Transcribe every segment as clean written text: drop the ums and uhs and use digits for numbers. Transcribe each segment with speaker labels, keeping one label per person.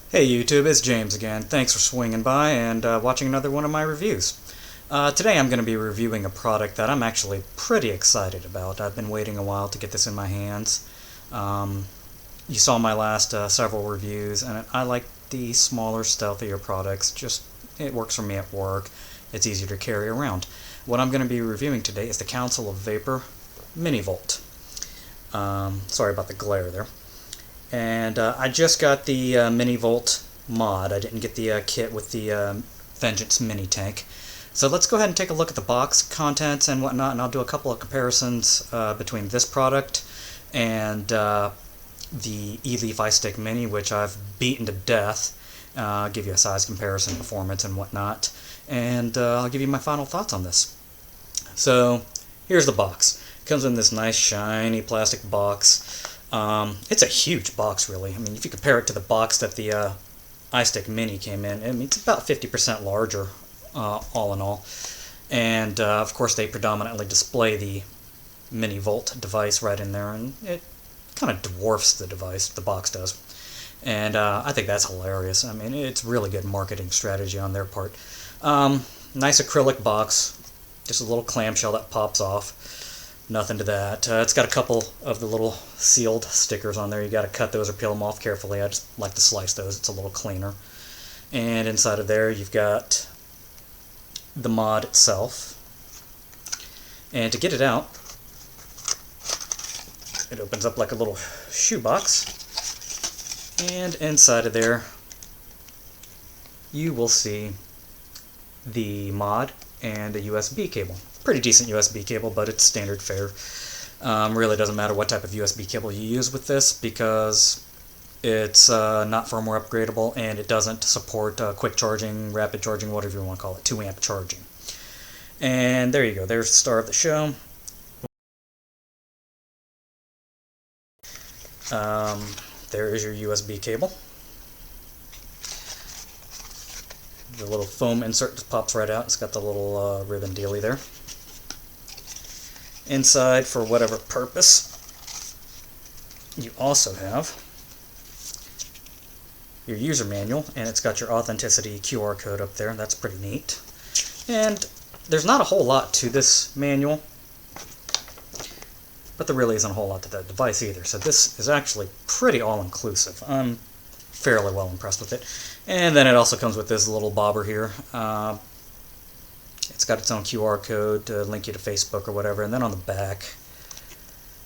Speaker 1: Hey YouTube, it's James again. Thanks for swinging by and watching another one of my reviews. Today I'm going to be reviewing a product that I'm actually pretty excited about. I've been waiting a while to get this in my hands. You saw my last several reviews, and I like the smaller, stealthier products. It works for me at work. It's easier to carry around. What I'm going to be reviewing today is the Council of Vapor Mini Volt. Sorry about the glare there. And I just got the Mini Volt mod. I didn't get the kit with the Vengeance Mini Tank. So let's go ahead and take a look at the box contents and whatnot, and I'll do a couple of comparisons between this product and the E-Leaf iStick Mini, which I've beaten to death. Give you a size comparison, performance, and whatnot. And I'll give you my final thoughts on this. So here's the box. It comes in this nice shiny plastic box. It's a huge box, really. I mean, if you compare it to the box that the iStick Mini came in, I mean, it's about 50% larger, all in all. And, of course, they predominantly display the Mini Volt device right in there, and it kind of dwarfs the device, the box does. And I think that's hilarious. I mean, it's really good marketing strategy on their part. Nice acrylic box, just a little clamshell that pops off. Nothing to that. It's got a couple of the little sealed stickers on there. You got to cut those or peel them off carefully. I just like to slice those. It's a little cleaner. And inside of there, you've got the mod itself. And to get it out, it opens up like a little shoebox. And inside of there, you will see the mod and a USB cable. Pretty decent USB cable, but it's standard fare. Really doesn't matter what type of USB cable you use with this because it's not firmware upgradable and it doesn't support quick charging, rapid charging, whatever you want to call it, 2 amp charging. And there you go, there's the star of the show. There is your USB cable. The little foam insert just pops right out. It's got the little ribbon dealy there. Inside, for whatever purpose, you also have your user manual, and it's got your authenticity QR code up there. That's pretty neat. And there's not a whole lot to this manual, but there really isn't a whole lot to that device either. So this is actually pretty all-inclusive. I'm fairly well impressed with it. And then it also comes with this little bobber here. It's got its own QR code to link you to Facebook or whatever. And then on the back,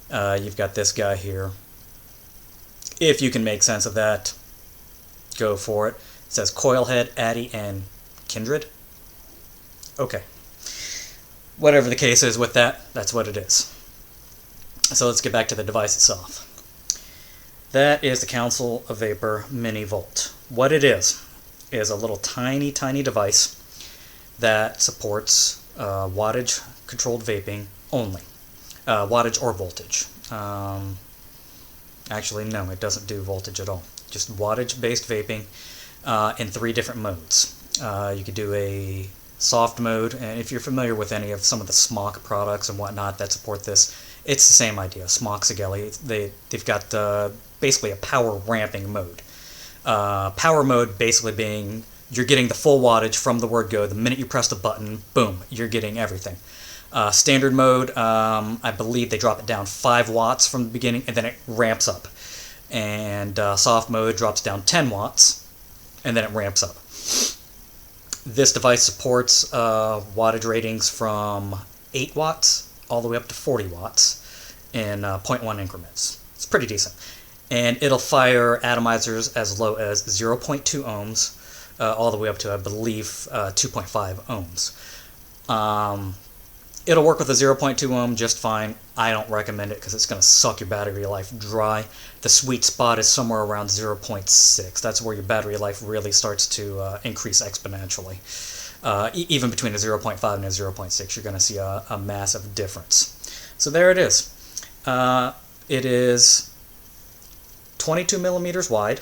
Speaker 1: you've got this guy here. If you can make sense of that, go for it. It says Coilhead, Addy, and Kindred. Okay. Whatever the case is with that, that's what it is. So let's get back to the device itself. That is the Council of Vapor Mini Volt. What it is a little tiny, tiny device that supports wattage-controlled vaping only. Wattage or voltage. Actually, no, it doesn't do voltage at all. Just wattage-based vaping in 3 different modes. You could do a soft mode, and if you're familiar with any of some of the SMOK products and whatnot that support this, it's the same idea. SMOK, Sigelli, they've got basically a power ramping mode. Power mode basically being you're getting the full wattage from the word go. The minute you press the button, boom, you're getting everything. Standard mode, I believe they drop it down 5 watts from the beginning, and then it ramps up. And soft mode drops down 10 watts, and then it ramps up. This device supports wattage ratings from 8 watts all the way up to 40 watts in 0.1 increments. It's pretty decent. And it'll fire atomizers as low as 0.2 ohms all the way up to, I believe, 2.5 ohms. It'll work with a 0.2 ohm just fine. I don't recommend it because it's going to suck your battery life dry. The sweet spot is somewhere around 0.6. That's where your battery life really starts to increase exponentially. Even between a 0.5 and a 0.6, you're going to see a massive difference. So there it is. It is 22 millimeters wide,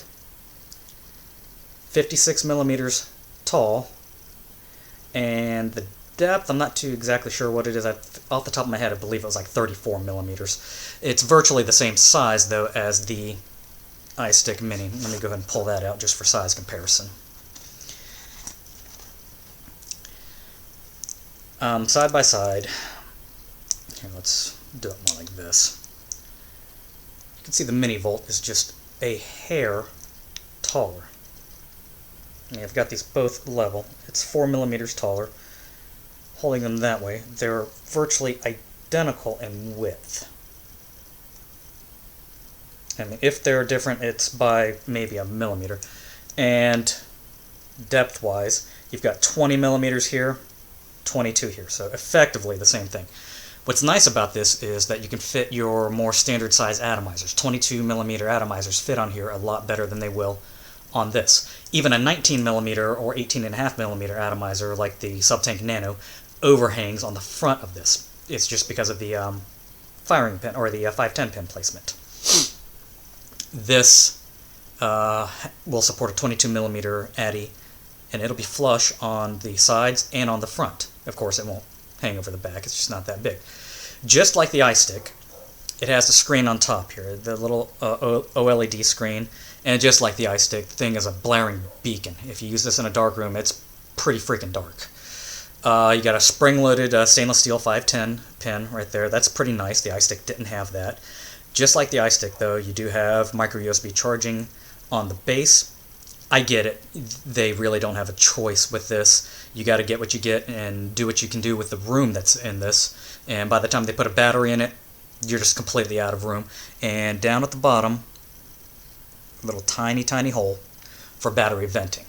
Speaker 1: 56 millimeters tall, and the depth, I'm not too exactly sure what it is. Off the top of my head, I believe it was like 34 millimeters. It's virtually the same size, though, as the iStick Mini. Let me go ahead and pull that out just for size comparison. Side by side, here, let's do it more like this. You can see the Mini Volt is just a hair taller. And I've got these both level. It's 4 millimeters taller. Holding them that way, they're virtually identical in width. I mean, if they're different, it's by maybe a millimeter. And depth-wise, you've got 20 millimeters here, 22 here, so effectively the same thing. What's nice about this is that you can fit your more standard size atomizers. 22 millimeter atomizers fit on here a lot better than they will on this. Even a 19 millimeter or 18.5 millimeter atomizer like the Subtank Nano overhangs on the front of this. It's just because of the firing pin, or the 510 pin placement. This will support a 22 millimeter Addy, and it'll be flush on the sides and on the front. Of course, it won't hang over the back, it's just not that big. Just like the iStick, it has the screen on top here, the little OLED screen, and just like the iStick, the thing is a blaring beacon. If you use this in a dark room, it's pretty freaking dark. You got a spring-loaded stainless steel 510 pin right there. That's pretty nice. The iStick didn't have that. Just like the iStick, though, you do have micro USB charging on the base. I get it. They really don't have a choice with this. You got to get what you get and do what you can do with the room that's in this. And by the time they put a battery in it, you're just completely out of room. And down at the bottom, a little tiny, tiny hole for battery venting.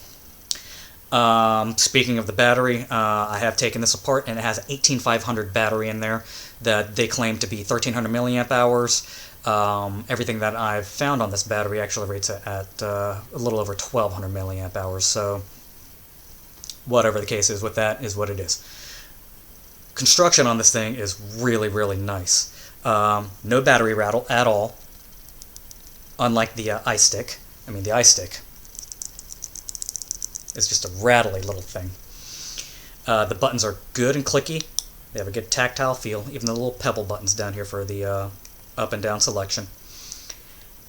Speaker 1: Speaking of the battery, I have taken this apart, and it has an 18500 battery in there that they claim to be 1300 milliamp hours. Everything that I've found on this battery actually rates at a little over 1200 milliamp hours, so whatever the case is with that is what it is. Construction on this thing is really, really nice. No battery rattle at all, unlike the iStick. I mean, the iStick is just a rattly little thing. The buttons are good and clicky. They have a good tactile feel, even the little pebble buttons down here for the up and down selection.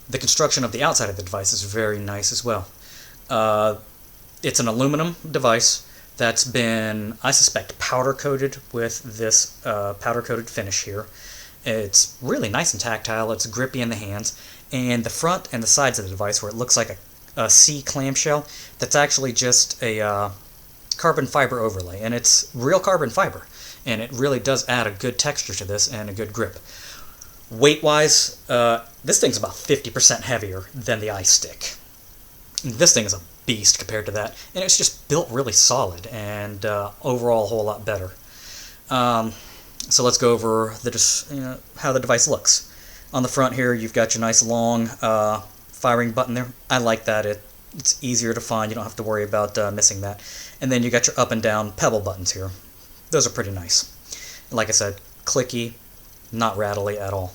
Speaker 1: The construction of the outside of the device is very nice as well. It's an aluminum device that's been, I suspect, powder-coated with this powder-coated finish here. It's really nice and tactile. It's grippy in the hands. And the front and the sides of the device, where it looks like a C clamshell, that's actually just a carbon fiber overlay. And it's real carbon fiber. And it really does add a good texture to this and a good grip. Weight-wise, this thing's about 50% heavier than the iStick. This thing is a beast compared to that, and it's just built really solid and overall a whole lot better. So let's go over how the device looks. On the front here, you've got your nice long firing button there. I like that. It's easier to find. You don't have to worry about missing that. And then you got your up and down pebble buttons here. Those are pretty nice. And like I said, clicky, not rattly at all.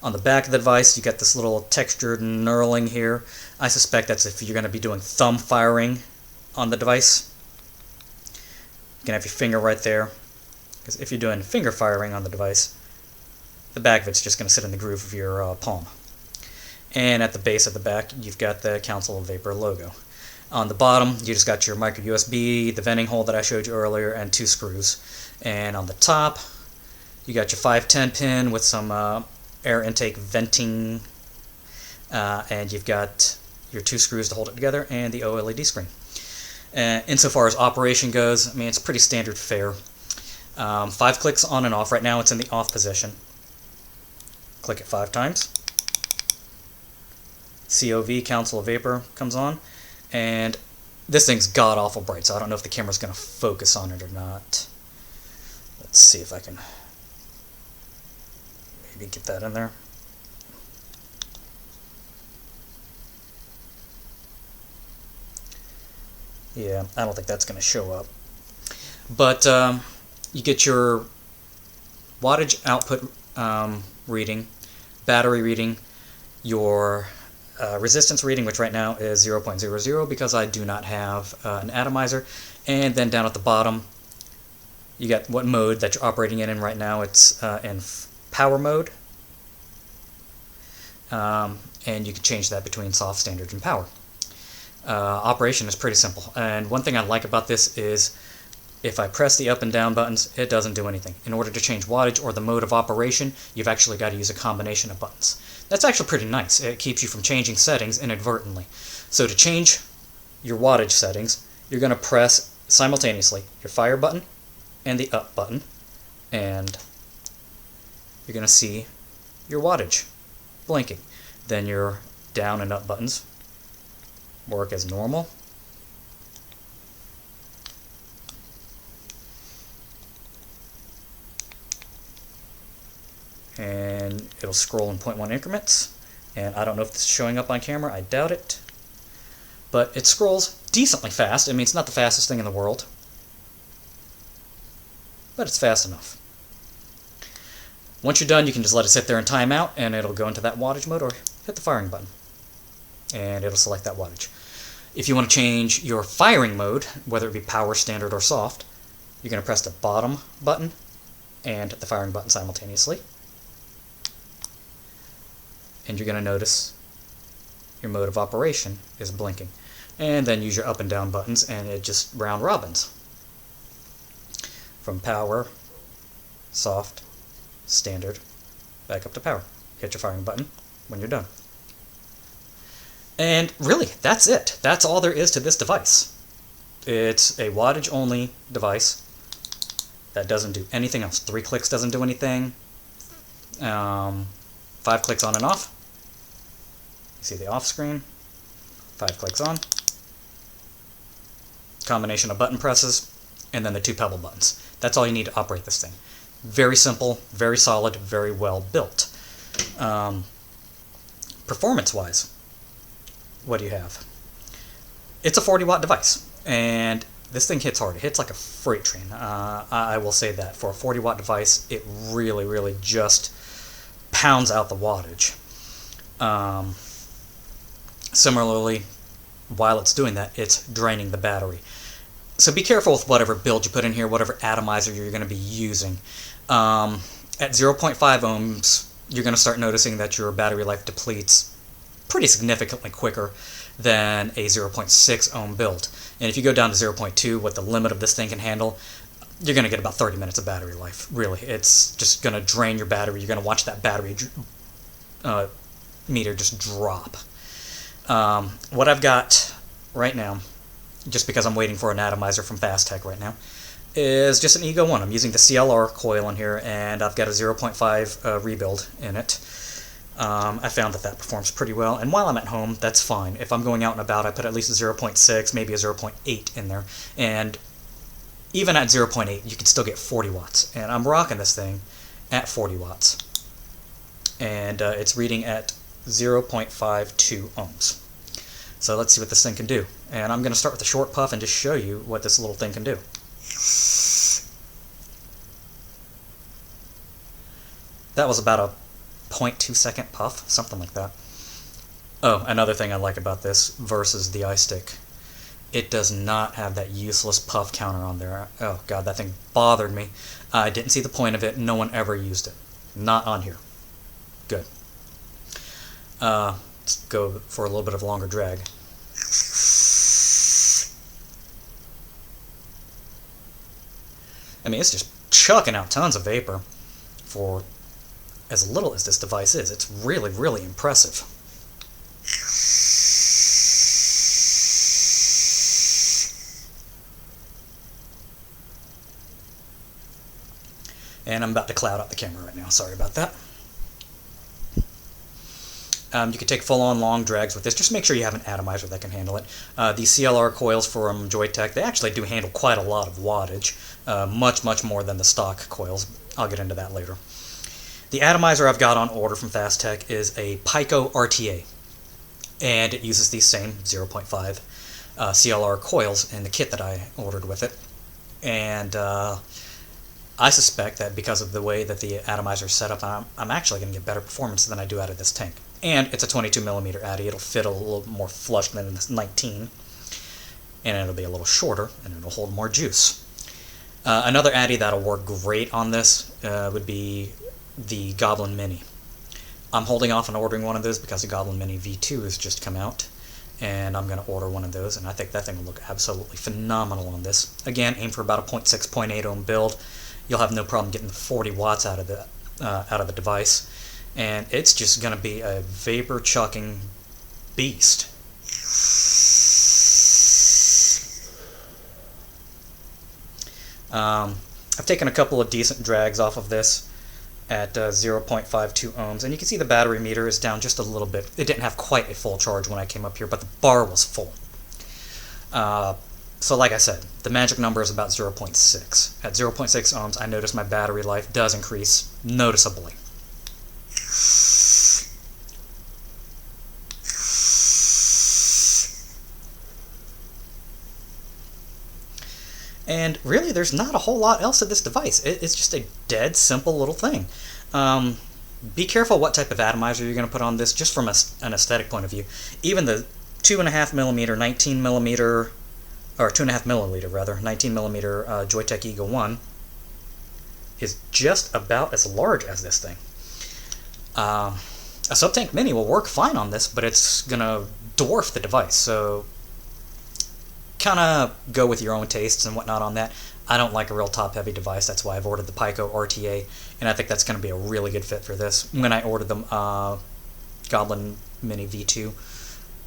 Speaker 1: On the back of the device, you got this little textured knurling here. I suspect that's if you're going to be doing thumb firing on the device. You can have your finger right there. Because if you're doing finger firing on the device, the back of it's just going to sit in the groove of your palm. And at the base of the back, you've got the Council of Vapor logo. On the bottom, you just got your micro USB, the venting hole that I showed you earlier, and 2 screws. And on the top, you got your 510 pin with some air intake venting, and you've got your 2 screws to hold it together, and the OLED screen. Insofar as operation goes, I mean, it's pretty standard fare. 5 clicks on and off. Right now it's in the off position. Click it 5 times. C.O.V, Council of Vapor, comes on. And this thing's god-awful bright, so I don't know if the camera's going to focus on it or not. Let's see if I can maybe get that in there. Yeah, I don't think that's going to show up. But you get your wattage output reading, battery reading, your resistance reading, which right now is 0.00 because I do not have an atomizer. And then down at the bottom, you got what mode that you're operating in right now. It's in power mode. and you can change that between soft, standard, and power. Operation is pretty simple, and one thing I like about this is if I press the up and down buttons, it doesn't do anything. In order to change wattage or the mode of operation, you've actually got to use a combination of buttons. That's actually pretty nice. It keeps you from changing settings inadvertently. So to change your wattage settings, you're going to press simultaneously your fire button and the up button, and you're going to see your wattage blinking. Then your down and up buttons work as normal. And it'll scroll in 0.1 increments. And I don't know if this is showing up on camera, I doubt it. But it scrolls decently fast. I mean, it's not the fastest thing in the world, but it's fast enough. Once you're done, you can just let it sit there and time out, and it'll go into that wattage mode, or hit the firing button, and it'll select that wattage. If you want to change your firing mode, whether it be power, standard, or soft, you're going to press the bottom button and the firing button simultaneously. And you're going to notice your mode of operation is blinking. And then use your up and down buttons, and it just round robins. From power, soft, standard, back up to power. Hit your firing button when you're done. And really, that's it. That's all there is to this device. It's a wattage-only device that doesn't do anything else. 3 clicks doesn't do anything. 5 clicks on and off. You see the off screen. 5 clicks on. Combination of button presses, and then the 2 pebble buttons. That's all you need to operate this thing. Very simple, very solid, very well built. Performance-wise, what do you have? It's a 40-watt device, and this thing hits hard. It hits like a freight train. I will say that. For a 40-watt device, it really, really just pounds out the wattage. Similarly, while it's doing that, it's draining the battery. So be careful with whatever build you put in here, whatever atomizer you're going to be using. At 0.5 ohms, you're going to start noticing that your battery life depletes pretty significantly quicker than a 0.6 ohm build. And if you go down to 0.2, what the limit of this thing can handle, you're going to get about 30 minutes of battery life. Really, it's just going to drain your battery. You're going to watch that battery meter just drop. What I've got right now, just because I'm waiting for an atomizer from Fast Tech right now, is just an Ego 1. I'm using the CLR coil in here, and I've got a 0.5 rebuild in it. I found that performs pretty well, and while I'm at home, that's fine. If I'm going out and about, I put at least a 0.6, maybe a 0.8 in there, and even at 0.8, you can still get 40 watts, and I'm rocking this thing at 40 watts, and it's reading at 0.52 ohms. So let's see what this thing can do. And I'm going to start with a short puff and just show you what this little thing can do. That was about a 0.2 second puff, something like that. Oh, another thing I like about this versus the iStick. It does not have that useless puff counter on there. Oh god, that thing bothered me. I didn't see the point of it. No one ever used it. Not on here. Good. Let's go for a little bit of a longer drag. I mean, it's just chucking out tons of vapor for as little as this device is. It's really, really impressive. And I'm about to cloud out the camera right now. Sorry about that. You can take full-on long drags with this. Just make sure you have an atomizer that can handle it. These CLR coils from Joytech, they actually do handle quite a lot of wattage. Much, much more than the stock coils. I'll get into that later. The atomizer I've got on order from Fast Tech is a Pico RTA. And it uses these same 0.5 CLR coils in the kit that I ordered with it. And I suspect that because of the way that the atomizer is set up, I'm actually going to get better performance than I do out of this tank. And it's a 22mm Addy. It'll fit a little more flush than this 19. And it'll be a little shorter, and it'll hold more juice. Another Addy that'll work great on this would be the Goblin Mini. I'm holding off on ordering one of those because the Goblin Mini V2 has just come out, and I'm going to order one of those, and I think that thing will look absolutely phenomenal on this. Again, aim for about a 0.6, 0.8 ohm build. You'll have no problem getting 40 watts out of the device, and it's just going to be a vapor chucking beast. I've taken a couple of decent drags off of this at 0.52 ohms, and you can see the battery meter is down just a little bit. It didn't have quite a full charge when I came up here, but the bar was full. So like I said, the magic number is about 0.6. At 0.6 ohms, I notice my battery life does increase noticeably. And really, there's not a whole lot else to this device. It's just a dead simple little thing. Be careful what type of atomizer you're going to put on this, just from an aesthetic point of view. Even the 2.5 millimeter, 19 millimeter, or 2.5 milliliter rather, 19 millimeter Joyetech Eagle 1 is just about as large as this thing. A Subtank Mini will work fine on this, but it's going to dwarf the device, so kind of go with your own tastes and whatnot on that. I don't like a real top-heavy device. That's why I've ordered the Pico RTA, and I think that's going to be a really good fit for this. When I ordered the Goblin Mini V2,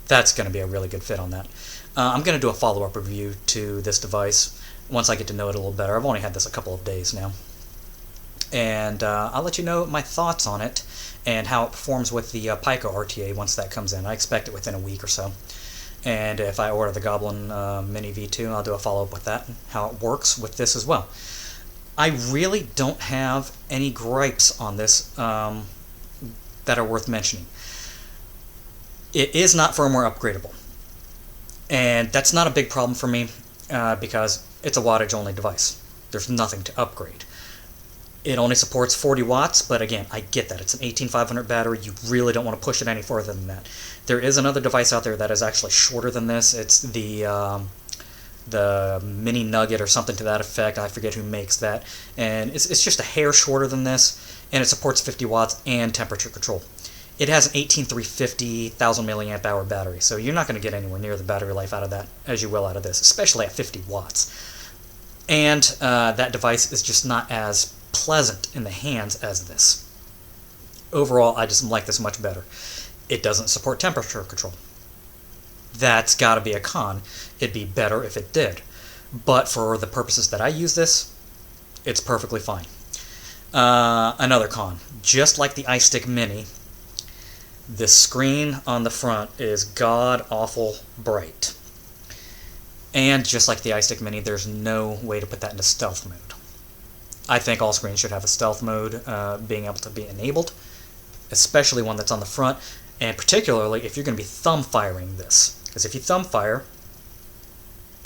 Speaker 1: that's going to be a really good fit on that. I'm going to do a follow-up review to this device once I get to know it a little better. I've only had this a couple of days now. And I'll let you know my thoughts on it and how it performs with the Pico RTA once that comes in. I expect it within a week or so. And if I order the Goblin Mini V2, I'll do a follow-up with that and how it works with this as well. I really don't have any gripes on this that are worth mentioning. It is not firmware upgradable. And that's not a big problem for me because it's a wattage-only device. There's nothing to upgrade. It only supports 40 watts, but again, I get that. It's an 18500 battery. You really don't want to push it any further than that. There is another device out there that is actually shorter than this. It's the Mini Nugget or something to that effect. I forget who makes that. And it's just a hair shorter than this, and it supports 50 watts and temperature control. It has an 18350 1000 milliamp hour battery, so you're not going to get anywhere near the battery life out of that as you will out of this, especially at 50 watts. And that device is just not as pleasant in the hands as this. Overall, I just like this much better. It doesn't support temperature control. That's got to be a con. It'd be better if it did. But for the purposes that I use this, it's perfectly fine. Another con. Just like the iStick Mini, the screen on the front is god-awful bright. And just like the iStick Mini, there's no way to put that into stealth mode. I think all screens should have a stealth mode being able to be enabled, especially one that's on the front, and particularly if you're going to be thumb firing this. Because if you thumb fire,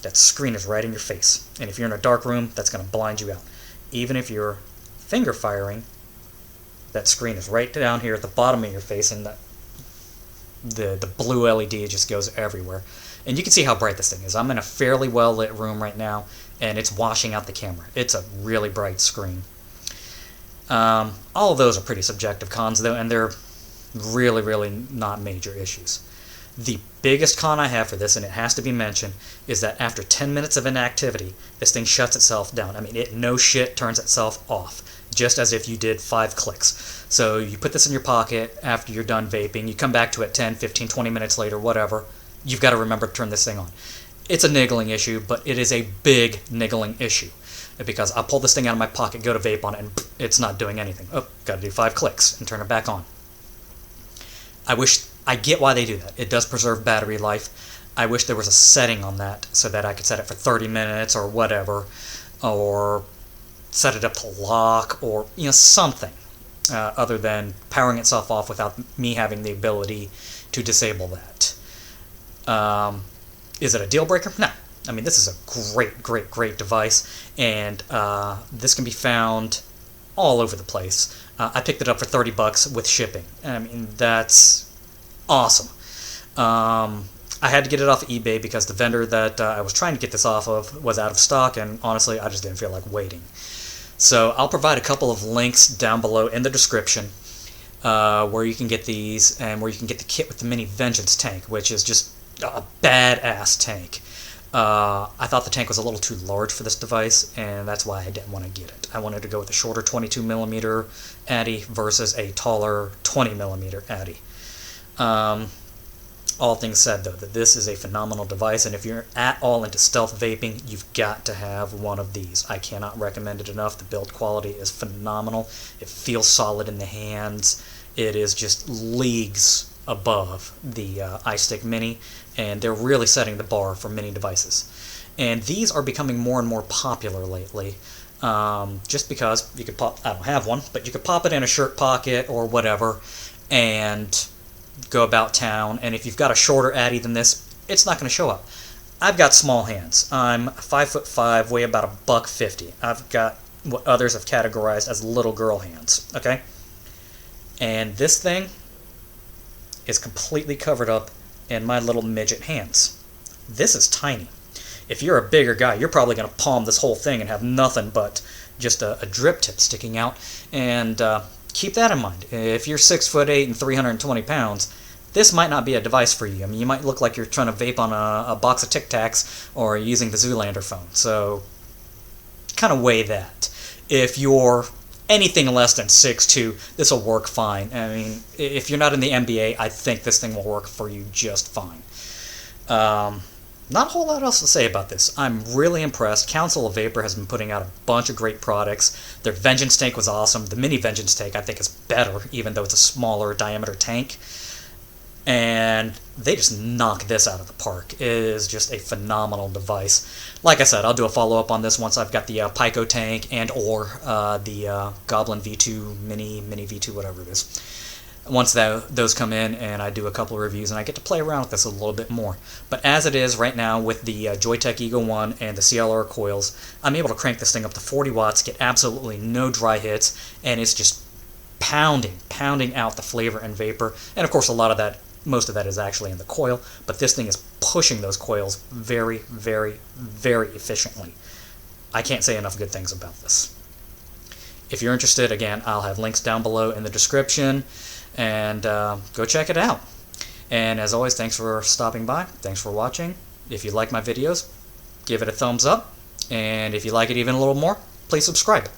Speaker 1: that screen is right in your face. And if you're in a dark room, that's going to blind you out. Even if you're finger firing, that screen is right down here at the bottom of your face, and the blue LED just goes everywhere. And you can see how bright this thing is. I'm in a fairly well-lit room right now, and it's washing out the camera. It's a really bright screen. All of those are pretty subjective cons, though, and they're really, really not major issues. The biggest con I have for this, and it has to be mentioned, is that after 10 minutes of inactivity, this thing shuts itself down. I mean, it no shit turns itself off, just as if you did 5 clicks. So you put this in your pocket after you're done vaping, you come back to it 10, 15, 20 minutes later, whatever. You've got to remember to turn this thing on. It's a niggling issue, but it is a big niggling issue. Because I'll pull this thing out of my pocket, go to vape on it, and it's not doing anything. Oh, got to do 5 clicks and turn it back on. I get why they do that. It does preserve battery life. I wish there was a setting on that so that I could set it for 30 minutes or whatever, or set it up to lock, or something other than powering itself off without me having the ability to disable that. Is it a deal breaker? No. I mean, this is a great, great, great device, and this can be found all over the place. I picked it up for $30 with shipping. I mean, that's awesome. I had to get it off of eBay because the vendor that I was trying to get this off of was out of stock, and honestly, I just didn't feel like waiting. So I'll provide a couple of links down below in the description where you can get these, and where you can get the kit with the mini Vengeance tank, which is just a badass tank. I thought the tank was a little too large for this device, and that's why I didn't want to get it. I wanted to go with a shorter 22mm Addy versus a taller 20mm Addy. All things said, though, that this is a phenomenal device, and if you're at all into stealth vaping, you've got to have one of these. I cannot recommend it enough. The build quality is phenomenal. It feels solid in the hands. It is just leagues above the iStick Mini, and they're really setting the bar for mini devices. And these are becoming more and more popular lately, just because you could pop, I don't have one, but you could pop it in a shirt pocket or whatever, and go about town, and if you've got a shorter Addy than this, it's not going to show up. I've got small hands. I'm 5'5", weigh about $150. I've got what others have categorized as little girl hands, okay? And this thing is completely covered up in my little midget hands. This is tiny. If you're a bigger guy, you're probably going to palm this whole thing and have nothing but just a drip tip sticking out, and keep that in mind. If you're 6'8" and 320 pounds, this might not be a device for you. I mean, you might look like you're trying to vape on a box of Tic Tacs or using the Zoolander phone. So, kind of weigh that. If you're anything less than 6'2", this will work fine. I mean, if you're not in the NBA, I think this thing will work for you just fine. Not a whole lot else to say about this. I'm really impressed. Council of Vapor has been putting out a bunch of great products. Their Vengeance tank was awesome. The mini Vengeance tank I think is better, even though it's a smaller diameter tank. And they just knock this out of the park. It is just a phenomenal device. Like I said, I'll do a follow-up on this once I've got the Pico tank and or the Goblin V2, mini V2, whatever it is. Once those come in and I do a couple of reviews and I get to play around with this a little bit more. But as it is right now with the Joytech Ego 1 and the CLR coils, I'm able to crank this thing up to 40 watts, get absolutely no dry hits, and it's just pounding out the flavor and vapor. And of course most of that is actually in the coil, but this thing is pushing those coils very, very, very efficiently. I can't say enough good things about this. If you're interested, again, I'll have links down below in the description. And go check it out. And as always, thanks for stopping by. Thanks for watching. If you like my videos, give it a thumbs up. And if you like it even a little more, please subscribe.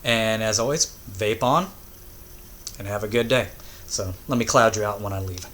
Speaker 1: And as always, vape on and have a good day. So let me cloud you out when I leave.